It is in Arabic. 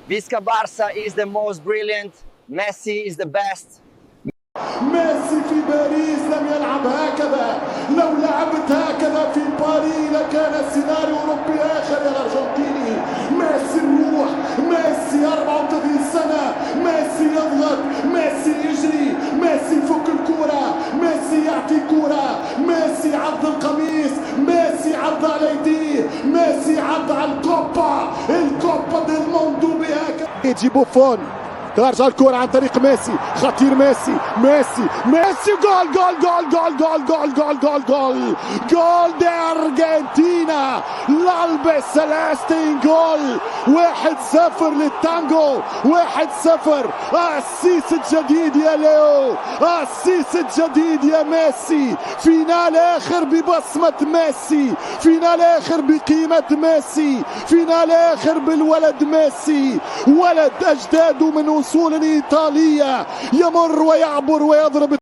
Visca Barça is the most brilliant. Messi is the best. ميسي في باريس لم يلعب هكذا، لو لعبت هكذا في باريس لكان السيناريو أوروبي آخر يا الأرجنتيني. ميسي الروح، ميسي 34 سنة، ميسي يضغط، ميسي يجري، ميسي يفك الكرة، ميسي يعطي كرة، ميسي عض القميص، ميسي عض على يديه، ميسي عض على الكوبا ديل موندو بهكذا. يجي بوفون، ترجع الكرة عن طريق ميسي، خطير ميسي، ميسي جول جول جول جول جول جول جول جول جول جول دي أرجنتينا، الألبي سيليستين جول. 1-0 للتانجو، 1-0. السيس الجديد يا ليو، السيس الجديد يا ميسي. فينال آخر ببصمة ميسي، فينال آخر بقيمة ميسي، فينال آخر بالولد ميسي، ولد أجداده من وصول إيطالية يمر ويعبر ويضرب